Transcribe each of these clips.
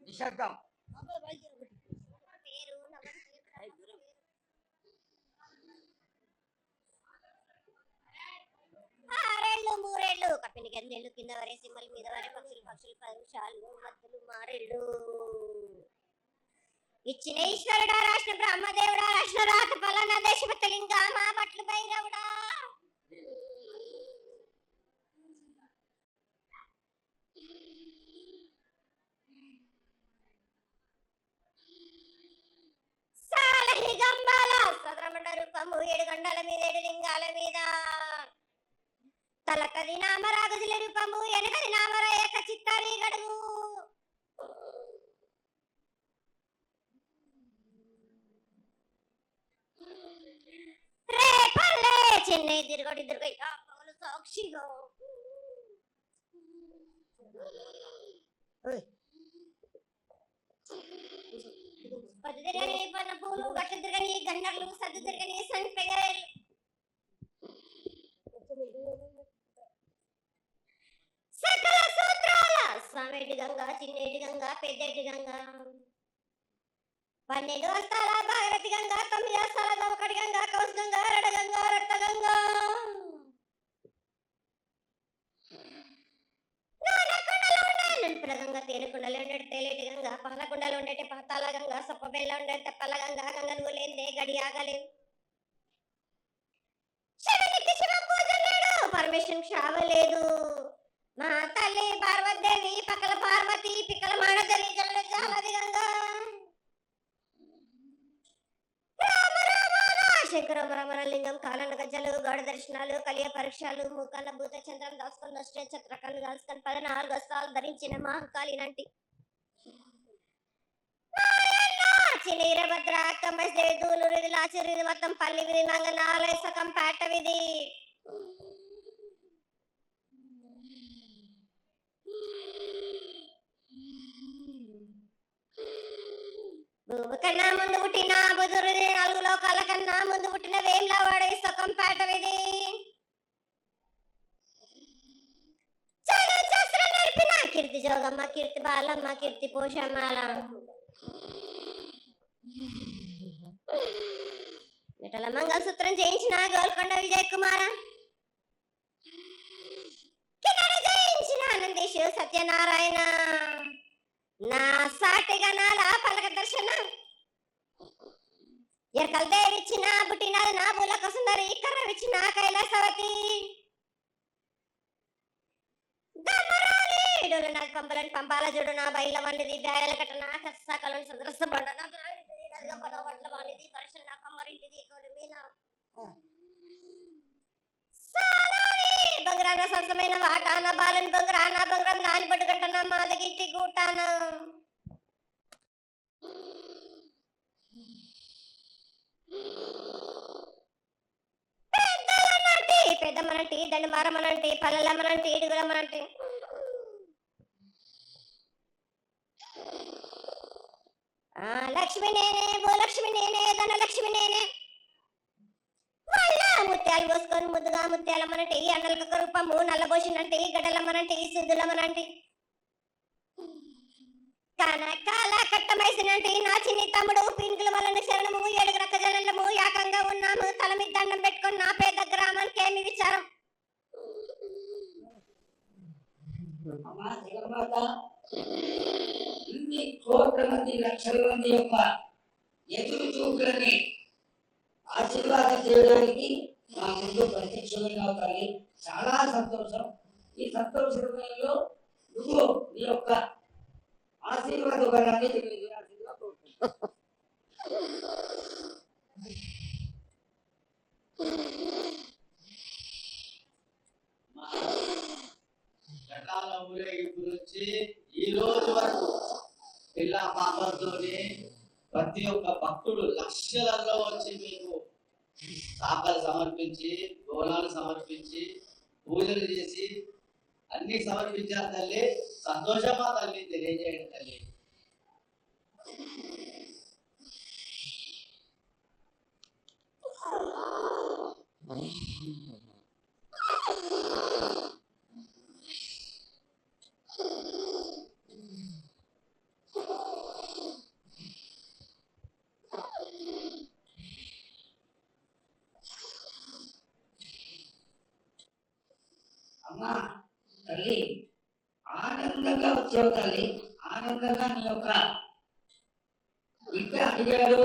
నిశ్శబ్దం. ఆరేళ్ళు మూరేళ్ళు కప్పిని గందేళ్ళు కింద వరే సింహల మీద వరే పక్షులు పక్షులు పరుషాలు మధ్యలు మారేళ్ళు ఇచ్చిన ఈశ్వరుడా రాష్ట్ర బ్రహ్మదేవుడా రాష్ట్ర రాత ఫలానా దేశపతలింగా మా పట్ల భైరవుడా సాలహి గంబాల సదరమండ రూపము 7 గండల మీద 7 లింగాల మీద తలకది నామరాగజుల రూపము ఎనకది నామర ఏక చిత్తారి గడుగు రే పల్లె చెన్నై తిరుగొడి తిరుగై పగలు సాక్షిగా పది తిరగని పన్న పూలు గట్ల తిరగని గన్నర్లు సద్దు తిరగని సంపెగలు సకల సూత్రాల స్వామిటి గంగా చిన్నేటి గంగా పెద్దటి గంగా 12 వస్తాల భాగరథి గంగా 9 వస్తాల దవకడి గంగా కౌస్ గంగా రడ గంగా రక్త గంగా గంగా తేనెకుండలో ఉండేటి తేలేటి గంగా పాలకుండలో ఉండేటి పాతాల గంగా సప్పబెల్ల ఉండేటి తెప్పల గంగా గంగ నువ్వు లేదే గడి ఆగలేవు శివునికి శివ పూజ లేడు పరమేశ్వరునికి క్షావలేదు మా తల్లి పార్వతీదేవి పక్కల పార్వతి పిక్కల మానదలి జల జాలది గంగా రామ రామ శంకర రమణ లింగం కాలన గజ్జలు గౌడ దర్శనాలు కలియ పరీక్షలు మూకన్న భూత చంద్రం దాసుకొని నష్ట చత్రకళ్ళు దాసుకొని 14 వస్త్రాలు ధరించిన మహాకాళినంటి చినీరభద్ర కమ్మదేవి దూలూరు లాచిరి మొత్తం పల్లి విధి నంగనాలయ సకం పేట విధి భూమి కన్నా ముందు పుట్టిన బుధురుది 4 లోకాల కన్నా ముందు పుట్టిన వేములవాడ సకం పేట విధి నేర్పిన కీర్తి జోగమ్మ కీర్తి బాలమ్మ కీర్తి పోషమ్మాల విఠల మంగళసూత్రం చేయించిన గోల్కొండ విజయ్ కుమార కిన్నెర జయించిన ఆనందేశు సత్యనారాయణ నా సాటిగా నాల పలక దర్శన ఎరకల దేవిచ్చిన పుట్టినది నా బులక సుందరి కర్రవిచ్చిన కైలాసవతి డోలు నా కంబలని పంపాల జోడు నా బయల వండిది బ్యాగల కట్ట నా సకలం సదరస బండ నా పదవట్ల వాడిది దర్శన నా కమ్మరింటిది కొడుమీన బంగారాన సరసమైన వాటాన బాలని బంగారాన బంగారం దాని పట్టుకుంటున్న మాదగిట్టి గూటాన పెద్దమ్మనంటి దండమారమ్మనంటి పల్లెలమ్మనంటి ఇడుగులమ్మనంటి లక్ష్మి నేనే భూలక్ష్మి నేనే ధనలక్ష్మి నేనే ముత్యాలు పోసుకొని ముద్దుగా ముత్యాలమ్మనంటి అండలక రూపము నల్లబోసినంటి గడ్డలమ్మనంటి సుద్దులమ్మనంటి కనకాల కట్టమైసినంటి నా చిన్ని తమ్ముడు పింకుల వలన శరణము 7 రక్క జనలము యాకంగా ఉన్నాము తల మీద దండం పెట్టుకొని నా పేద గ్రామానికి ఏమి విచారం ఇన్ని కోట్ల మంది లక్షల మంది యొక్క ఎదురు చూపులని ఆశీర్వాదం చేయడానికి మా ముందు ప్రత్యక్షమైన తల్లి చాలా సంతోషం. ఈ సంతోష సమయంలో నువ్వు నీ యొక్క ఆశీర్వాద బలాన్ని తెలియజేయాల్సిందిగా కోరుకుంటున్నాను. రకాల ఊరేగింపు నుంచి ఈ రోజు వరకు పిల్ల పాపలతోనే ప్రతి ఒక్క భక్తుడు లక్షలలో వచ్చి మీకు సాకలు సమర్పించి గోళాలు సమర్పించి పూజలు చేసి అన్ని సమర్పించారు తల్లి. సంతోషమా తల్లి తెలియజేయండి తల్లి. అమ్మా తల్లి, ఆనందంగా వచ్చావు తల్లి. ఆనందంగా నీ యొక్క బిడ్డ అడిగాడు,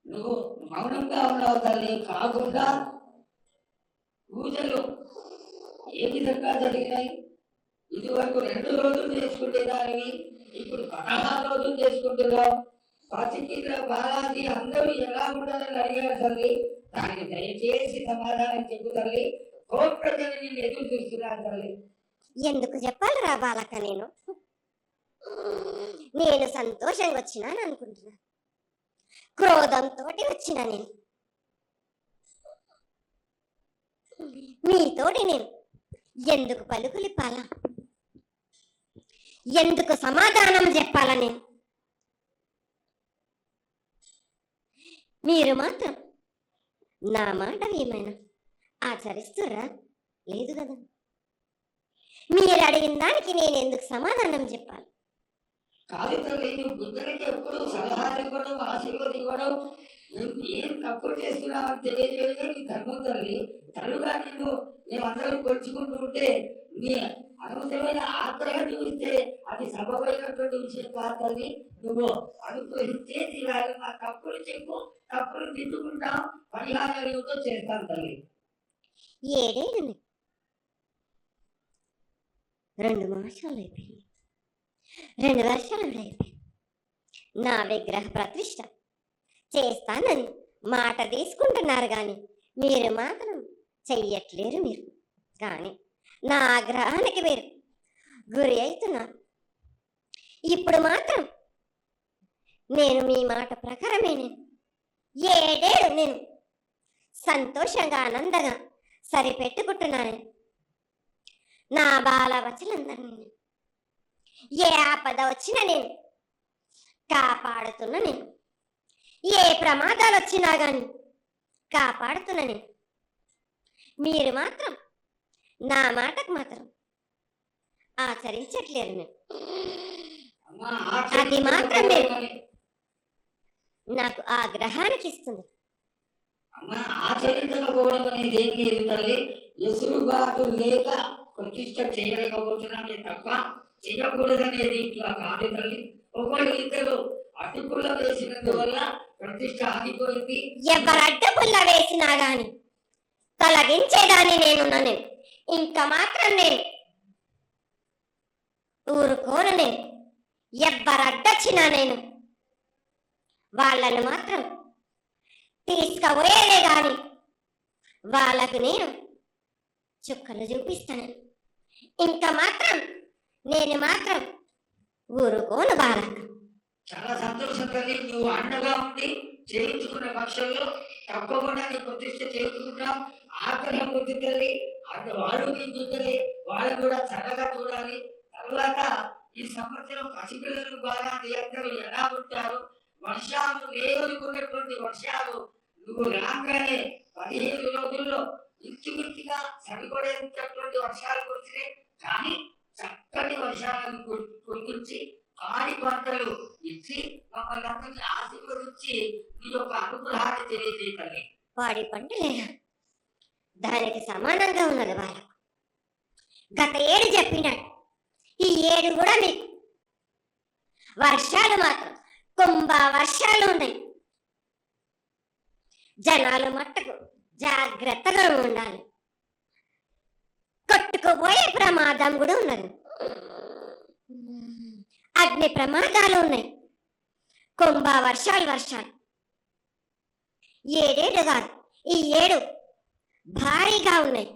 నువ్వు మౌనంగా ఉన్నావు తల్లి. కాకుండా పూజలు ఏ విధంగా జరిగినాయి? ఇదివరకు 2 రోజులు చేసుకుంటే దానివి, ఇప్పుడు 16 రోజులు చేసుకుంటున్నావు. పసికిల బాలాజీ అందరూ ఎలా ఉండాలని అడిగారు తల్లి. దానికి దయచేసి సమాధానం చెప్పు తల్లి. కోట్లజని నేను ఎదురు చూస్తున్నాను తల్లి. ఎందుకు చెప్పాలిరా బాలక? నేను సంతోషంగా వచ్చినాను అనుకుంటున్నా, క్రోధంతో వచ్చినా నేను. మీతోటి నేను ఎందుకు పలుకులిప్పాలా, ఎందుకు సమాధానం చెప్పాలా? నేను మీరు మాత్రం నా మాట ఏమైనా ఆచరిస్తురా? లేదు కదా. మీరు అడిగిన దానికి నేను ఎందుకు సమాధానం చెప్పాలి? కాదు తల్లి, నువ్వు బుద్ధునికి ఎప్పుడు సలహాలు ఇవ్వడం, ఆశీర్వాదం ఇవ్వడం, నువ్వు ఏం తక్కువ చేస్తున్నావు అని తెలియజేయడం నీ ధర్మం తల్లి. తల్లుగా మేమందరం కొలుచుకుంటూ ఉంటే నీ అనవసరమైన ఆగ్రహం చూస్తే అది సబమైనటువంటి విషయం కాదు తల్లి. నువ్వు అనుగ్రహించే తీరాలి. ఆ తప్పులు చెప్పు, తప్పులు దిద్దుకుంటాం, పరిహారాలు ఏమిటో చేస్తాను తల్లి. 7 ఏళ్ళు 2 మాసాలు అయిపోయింది, 2 వర్షాలు అయిపోయింది. నా విగ్రహ ప్రతిష్ట చేస్తానని మాట తీసుకుంటున్నారు కానీ మీరు మాత్రం చెయ్యట్లేరు. మీరు కానీ నా ఆగ్రహానికి మీరు గురి అవుతున్నారు. ఇప్పుడు మాత్రం నేను మీ మాట ప్రకారమే 7 ఏళ్ళు నేను సంతోషంగా ఆనందంగా సరిపెట్టుకుంటున్నాను. నా బాల వచనందరినీ ఏ ఆపద వచ్చినా నేను కాపాడుతున్నా. నేను ఏ ప్రమాదాలు వచ్చినా గాని కాపాడుతున్నా. నేను మీరు మాత్రం నా మాటకు మాత్రం ఆచరించట్లేరు. నేను అది మాత్రం మీరు నాకు ఆగ్రహానికి ఇస్తుంది. ఆచరించకపోవడం అనేది ఏం లేదు తల్లి. ఎసురుబాటు లేక ప్రతిష్ట చేయలేకపోతున్నానే తప్ప చేయకూడదనేది ఇట్లా కాదు తల్లి. ఒకళ్ళు ఇద్దరు అడ్డుపుల్ల వేసినందువల్ల ప్రతిష్ట ఆగిపోయింది. ఎవరు అడ్డుపుల్ల వేసినా గాని తొలగించేదాన్ని నేను. ఇంకా మాత్రం నేను ఊరుకోను. నేను ఎవరు అడ్డొచ్చినా నేను వాళ్ళను మాత్రం తీసుకుపోయేదే గాని వాళ్ళకు నేను చుక్కలు చూపిస్తాను. ఇంకా మాత్రం నేను మాత్రం ఊరుకోను బాలక. చాలా సంతోషం తల్లి. నువ్వు అండగా ఉండి చేయించుకున్న పక్షంలో తప్పకుండా నీ ప్రతిష్ట చేసుకుంటాం. ఆగ్రహం వద్దు తల్లి. వాళ్ళు నించుతుంది, వాళ్ళు కూడా చల్లగా చూడాలి. తర్వాత ఈ సంవత్సరం పసిపిల్లలు బాగా అందరూ ఎలా ఉంటారు? వర్షాలు లేవనుకున్నటువంటి వర్షాలు నువ్వు రాగానే 15 రోజుల్లో ఇంచుమించుగా సరిపడేటటువంటి వర్షాలు కురిసినాయి. కానీ చక్కటి వర్షాలను కురిపించి పాడి పంటలు ఇచ్చి మమ్మల్ని అందరినీ ఆశీర్వదించి నీ యొక్క అనుగ్రహాన్ని తెలియజేయాలి. పాడి పంటలేనా దానికి సమానంగా ఉన్నది వాళ్ళకు. గత 7 చెప్పినాడు, ఈ 7 కూడా మీకు వర్షాలు మాత్రం కుంభ వర్షాలు ఉన్నాయి. జనాలు మట్టుకు జాగ్రత్తగా ఉండాలి. కొట్టుకుపోయే ప్రమాదం కూడా ఉన్నది. అగ్ని ప్రమాదాలు ఉన్నాయి. కుంభ వర్షాలు 7 కాదు, ఈ 7 భారీగా ఉన్నాయి.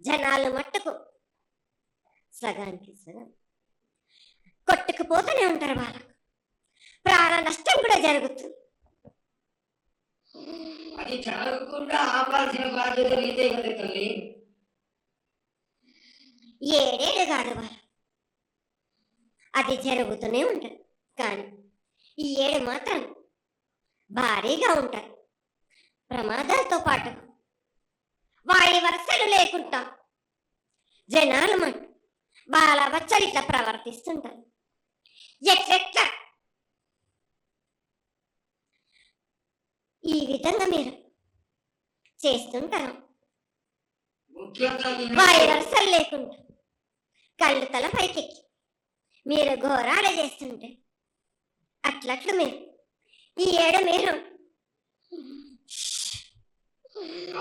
జనాలు మట్టుకు సగానికి సగం కొట్టుకుపోతూనే ఉంటారు. వాళ్ళకు ప్రాణ నష్టం కూడా జరుగుతుంది. అది జరగకుండా ఆపాల్సిన బాధ్యత నీదే కదా తల్లి. 7 కాదు వాళ్ళు, అది జరుగుతూనే ఉంటుంది. కానీ ఈ ఏడు మాత్రం భారీగా ఉంటాయి. ప్రమాదాలతో పాటు వాడి వరుసలు లేకుండా జనాలు బాలబచ్చలు ఇట్లా ప్రవర్తిస్తుంటారు. ఎట్లెట్లా ఈ విధంగా మీరు చేస్తుంటారు. ముఖ్యంగా వాడి వరుసలు లేకుండా కళ్ళు తల పైకెక్కి మీరు ఘోరాడ చేస్తుంటే అట్లట్లు మీరు ఈ ఏడు మీరు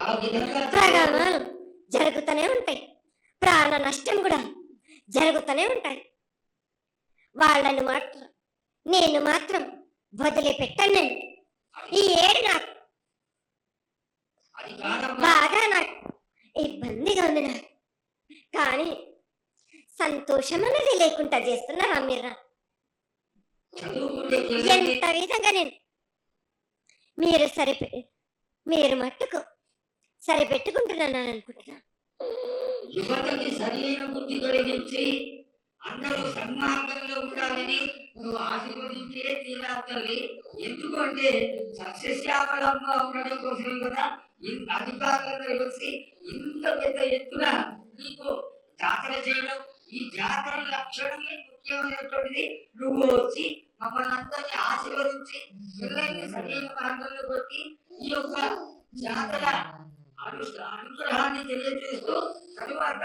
ఆ విధంగా ప్రమాదాలు జరుగుతూనే ఉంటాయి. ప్రాణ నష్టం కూడా జరుగుతూనే ఉంటాయి. వాళ్ళని మాత్రం నేను మాత్రం వదిలిపెట్టాను. నేను ఈ ఏడు నాకు అది కాదమ్మా. బాగా నాకు ఇబ్బందిగా ఉంది నాకు. కానీ సంతోషం అనేది లేకుండా చేస్తున్నారా మీరు? చదువుకునే పిల్లల్ని ఎంత విధంగా నేను మీరు మట్టుకు సరిపెట్టుకుంటున్నాను అనుకుంటున్నా. యువతకి సరైన బుద్ధి కలిగించి అందరూ సన్మార్గంలో ఉండాలని నువ్వు ఆశీర్వదించే తీరాలి. ఎందుకంటే సస్యశ్యామలంగా ఉండడం కోసం కదా ఇంత అధికారులను కలిసి ఇంత పెద్ద ఎత్తున నీకు జాతర చేయడం. ఈ జాతర లక్షణమే ముఖ్యమైనటువంటిది. నువ్వు వచ్చి మమ్మల్ని అందరినీ ఆశీర్వదించి పిల్లల్ని సరైన మార్గంలో కొట్టి ఈ యొక్క జాతర అనుగ్రహాన్ని తెలియజేస్తూ తరువాత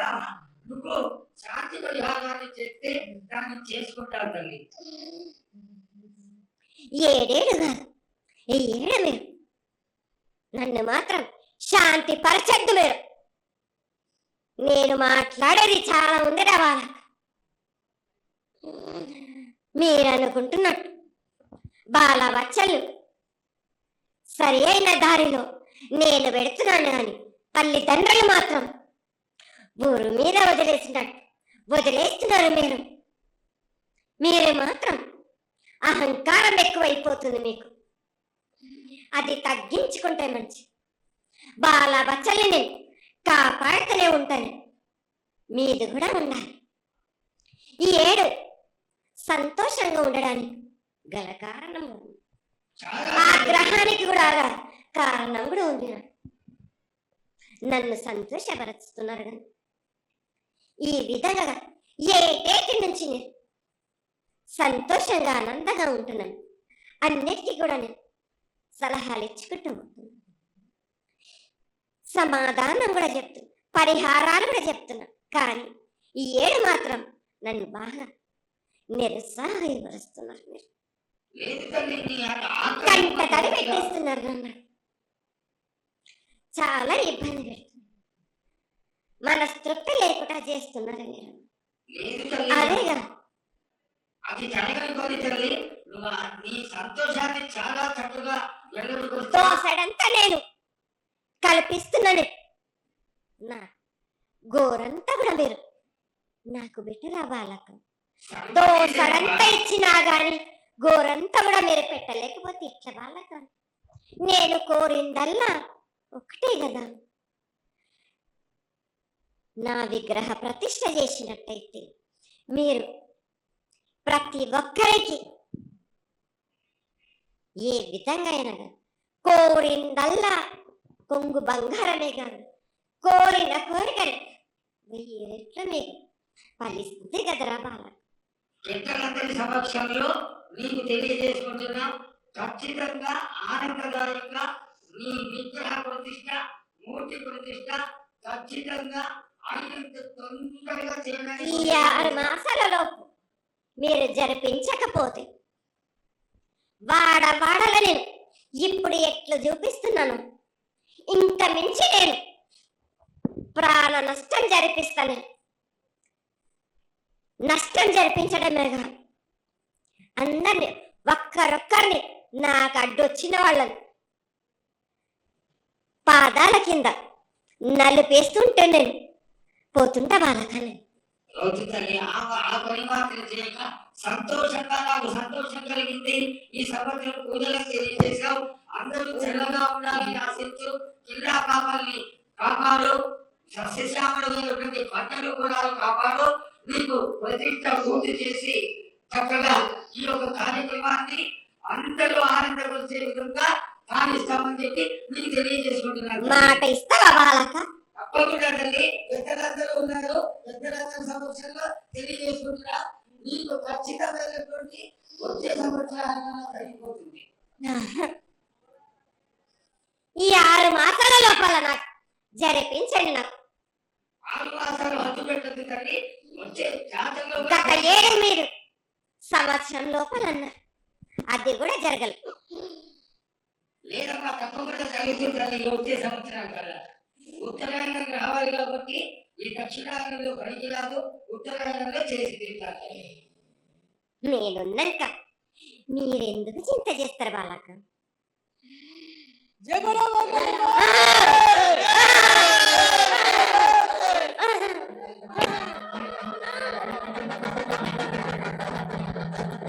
నువ్వు శాంతి పరిహారాన్ని చేస్తే దాన్ని చేసుకుంటావు తల్లి. ఏడేడు కాదు ఈ ఏడు మీరు నన్ను మాత్రం శాంతి పరచద్దు. నేను మాట్లాడేది చాలా ఉంది వాళ్ళ. మీరు అనుకుంటున్నట్టు బాలబచ్చలు సరి అయిన దారిలో నేను పెడుతున్నాను అని తల్లిదండ్రులు మాత్రం ఊరు మీద వదిలేస్తున్నారు. మీరు మాత్రం అహంకారం ఎక్కువైపోతుంది మీకు. అది తగ్గించుకుంటే మంచి. బాలబచ్చల్ని నేను కాపాడుతూనే ఉంటాను. మీది కూడా ఉండాలి. ఈ ఏడు సంతోషంగా ఉండడానికి గల కారణం ఉంది. ఆ గ్రహానికి కూడా కారణం కూడా ఉంది. నన్ను సంతోషపరుస్తున్నారు కానీ ఈ విధంగా ఏటేటి నుంచి నేను సంతోషంగా ఆనందంగా ఉంటున్నాను. అన్నిటికీ కూడా నేను సలహాలు ఇచ్చుకుంటూ ఉంటున్నాను. సమాధానం కూడా చెప్తున్నా, పరిహారాలు కూడా చెప్తున్నా. కానీ ఈ ఏడు మాత్రం నన్ను బాగా నిరుత్సాహపరుస్తున్నారు. మీరు కంట తడి పెట్టేస్తున్నారు. నన్ను చాలా ఇబ్బంది పెడుతున్నారు. మనస్తృప్తి లేకుండా చేస్తున్నారు మీరు. అదేగా అది జరగని కోరి తల్లి. నువ్వు నీ సంతోషాన్ని చాలా చక్కగా దోసడంతా నేను కల్పిస్తున్నాను. నా గోరంతా కూడా మీరు నాకు బెటరా బాలక. దోసడంతా ఇచ్చినా గాని గోరంతా కూడా మీరు పెట్టలేకపోతే ఇట్లా బాలక. నేను కోరిందల్లా ఒకటే కదా, నా విగ్రహ ప్రతిష్ఠ చేసినట్టయితే మీరు ప్రతి ఒక్కరికి ఏ విధంగా అయినా కోరిందల్లా కొంగు బంగారమే కాదు, కోరిన కోరికలు 1000 రెట్లు మీకు ఫలిస్తుంది కదరా బాల. పెద్దలందరి సమక్షంలో నీకు తెలియజేసుకుంటున్నాం. ఖచ్చితంగా ఆనందదాయంగా నీ విగ్రహ ప్రతిష్ట, మూర్తి ప్రతిష్ట ఖచ్చితంగా అయినంత తొందరగా ఈ చేయడానికి 6 మాసాలలోపు మీరు జరిపించకపోతే వాడవాడల నేను ఇప్పుడు ఎట్లు చూపిస్తున్నాను ఇంత మించి నేను ప్రాణ నష్టం జరిపిస్తాను. నష్టం జరిపించడమే కాదు, అందరిని ఒక్కరొక్కరిని నాకు అడ్డొచ్చిన వాళ్ళని పాదాల కింద నలిపేస్తుంటే నేను పోతుంటా వాళ్ళకని. రోజు తల్లి ఆ పని మాత్రం చేయక సంతోషంగా నాకు సంతోషం కలిగింది. ఈ సంవత్సరం పూజలకు తెలియజేశావు. అందరూ చల్లగా ఉండాలని ఆశిస్తూ జిల్లా కాపాలని కాపాడు, సస్యశ్యామలమైనటువంటి పంటలు కూడా కాపాడు. నీకు ప్రతిష్ట పూర్తి చేసి చక్కగా ఈ యొక్క కార్యక్రమాన్ని అందరూ ఆనందపరిచే విధంగా పాటిస్తామని చెప్పి మీకు తెలియజేసుకుంటున్నాను. మాట ఇస్తావా బాలక? తప్పకుండా తల్లి, పెద్దలందరూ ఉన్నారు, పెద్దలందరూ సమక్షంలో తెలియజేసుకుంటున్నా. మీకు ఖచ్చితమైనటువంటి వచ్చే సంవత్సరాల కలిగిపోతుంది. ఈ 6 మాసాల లోపల నాకు జరిపించండి. నాకు 6 మాసాలు హద్దు పెట్టదు తల్లి. వచ్చే జాతరలో గత ఏడు మీరు సంవత్సరం లోపల అన్నారు, అది కూడా జరగలేదు. లేదమ్మా, తప్పకుండా జరుగుతుంది తల్లి. వచ్చే సంవత్సరం కల్లా ఉత్తరాయణం రావాలి కాబట్టి ఈ దక్షిణాయనంలో పనికి రాదు, ఉత్తరాయణంలో చేసి తింటారు. నేనున్నాక మీరెందుకు చింత చేస్తారు బాలక? జయ బరాబర్. ఆ